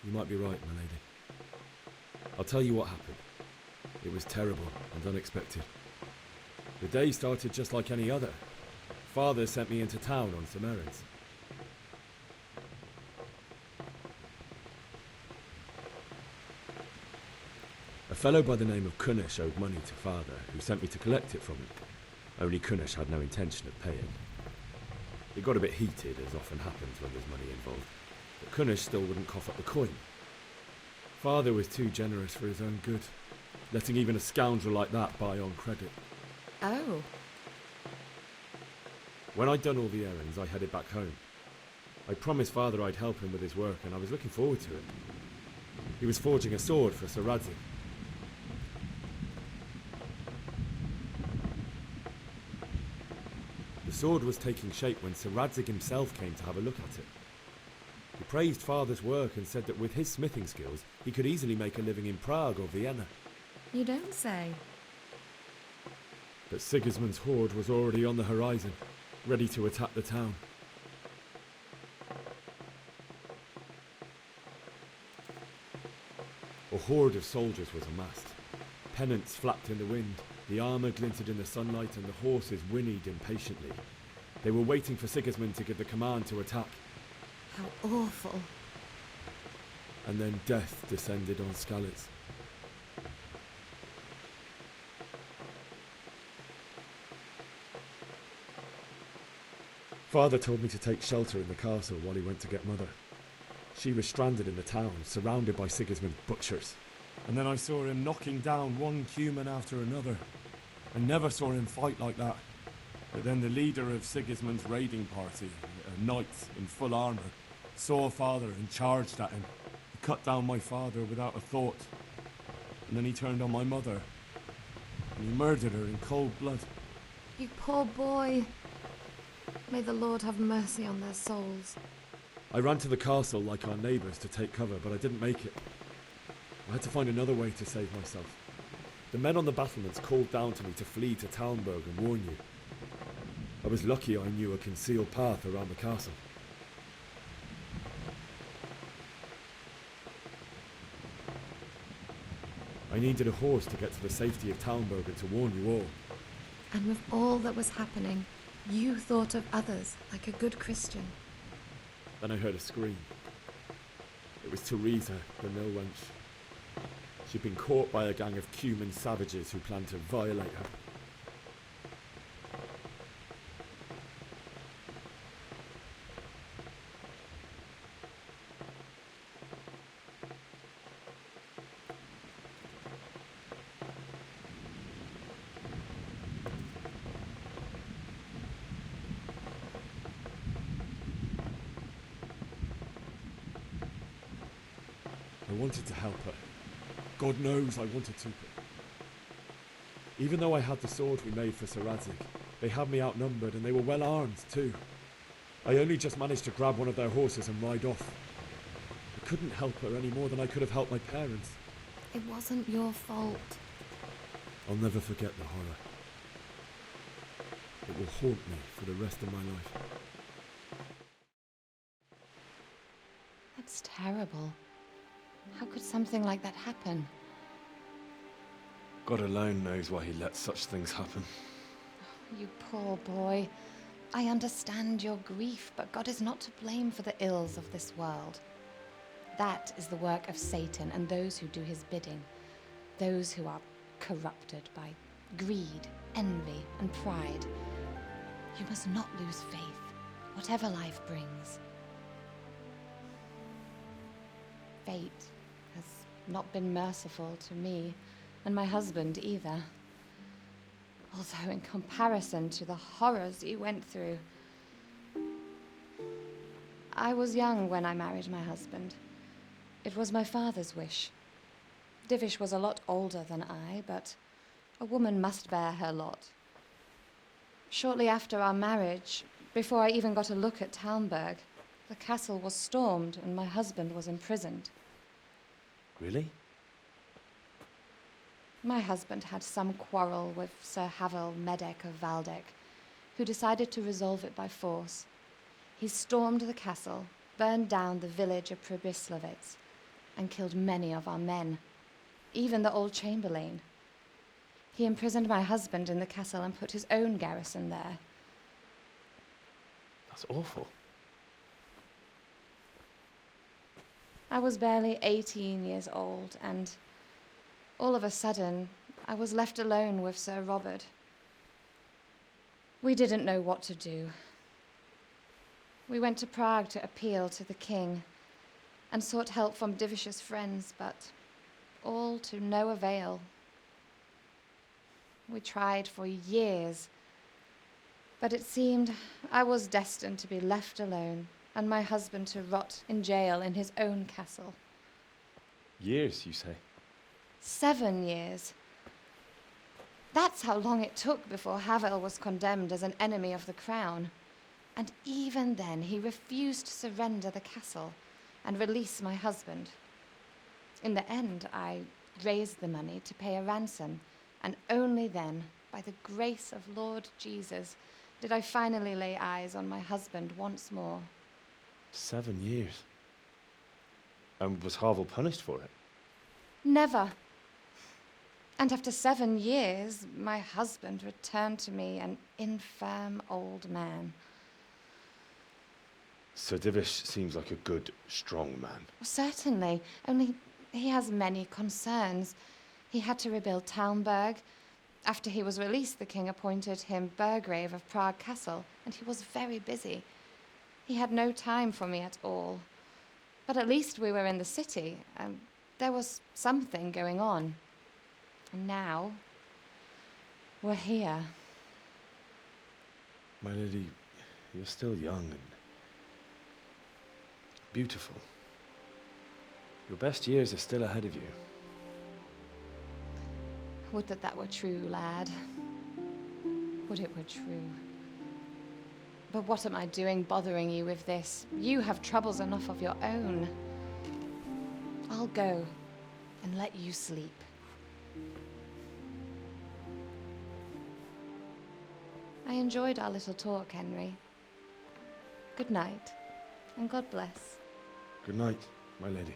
You might be right, my lady. I'll tell you what happened. It was terrible and unexpected. The day started just like any other. Father sent me into town on some errands. A fellow by the name of Kunish owed money to Father, who sent me to collect it from him. Only Kunish had no intention of paying. It got a bit heated, as often happens when there's money involved, but Kunish still wouldn't cough up the coin. Father was too generous for his own good, letting even a scoundrel like that buy on credit. Oh. When I'd done all the errands, I headed back home. I promised Father I'd help him with his work, and I was looking forward to it. He was forging a sword for Sir Radzik. The sword was taking shape when Sir Radzik himself came to have a look at it. He praised Father's work and said that with his smithing skills, he could easily make a living in Prague or Vienna. You don't say. But Sigismund's horde was already on the horizon, ready to attack the town. A horde of soldiers was amassed. Pennants flapped in the wind, the armour glinted in the sunlight, and the horses whinnied impatiently. They were waiting for Sigismund to give the command to attack. How awful. And then death descended on Skalitz. Father told me to take shelter in the castle while he went to get Mother. She was stranded in the town, surrounded by Sigismund's butchers. And then I saw him knocking down one human after another. I never saw him fight like that. But then the leader of Sigismund's raiding party, a knight in full armour, saw Father and charged at him. He cut down my father without a thought. And then he turned on my mother. And he murdered her in cold blood. You poor boy. May the Lord have mercy on their souls. I ran to the castle like our neighbours to take cover, but I didn't make it. I had to find another way to save myself. The men on the battlements called down to me to flee to Talmberg and warn you. I was lucky I knew a concealed path around the castle. I needed a horse to get to the safety of Talmberg and to warn you all. And with all that was happening, you thought of others like a good Christian. Then I heard a scream. It was Teresa, the mill wench. She'd been caught by a gang of Cuman savages who planned to violate her. I wanted to help her. God knows I wanted to. Even though I had the sword we made for Sir Radzik, they had me outnumbered and they were well armed too. I only just managed to grab one of their horses and ride off. I couldn't help her any more than I could have helped my parents. It wasn't your fault. I'll never forget the horror. It will haunt me for the rest of my life. That's terrible. How could something like that happen? God alone knows why he lets such things happen. You poor boy. I understand your grief, but God is not to blame for the ills of this world. That is the work of Satan and those who do his bidding. Those who are corrupted by greed, envy, and pride. You must not lose faith, whatever life brings. Fate has not been merciful to me, and my husband either. Although in comparison to the horrors you went through. I was young when I married my husband. It was my father's wish. Divish was a lot older than I, but a woman must bear her lot. Shortly after our marriage, before I even got a look at Talmberg, the castle was stormed and my husband was imprisoned. Really? My husband had some quarrel with Sir Havel Medek of Valdek, who decided to resolve it by force. He stormed the castle, burned down the village of Pribyslavitz, and killed many of our men, even the old chamberlain. He imprisoned my husband in the castle and put his own garrison there. That's awful. I was barely 18 years old, and all of a sudden, I was left alone with Sir Robert. We didn't know what to do. We went to Prague to appeal to the king and sought help from Divish's friends, but all to no avail. We tried for years, but it seemed I was destined to be left alone and my husband to rot in jail in his own castle. Years, you say? 7 years. That's how long it took before Havel was condemned as an enemy of the crown. And even then, he refused to surrender the castle and release my husband. In the end, I raised the money to pay a ransom, and only then, by the grace of Lord Jesus, did I finally lay eyes on my husband once more. 7 years. And was Havel punished for it? Never. And after 7 years, my husband returned to me an infirm old man. Sir Divish seems like a good, strong man. Certainly, only he has many concerns. He had to rebuild Talmberg. After he was released, the king appointed him Burgrave of Prague Castle, and he was very busy. He had no time for me at all. But at least we were in the city, and there was something going on. And now, we're here. My lady, you're still young and beautiful. Your best years are still ahead of you. Would that that were true, lad. Would it were true. But what am I doing bothering you with this? You have troubles enough of your own. I'll go and let you sleep. I enjoyed our little talk, Henry. Good night, and God bless. Good night, my lady.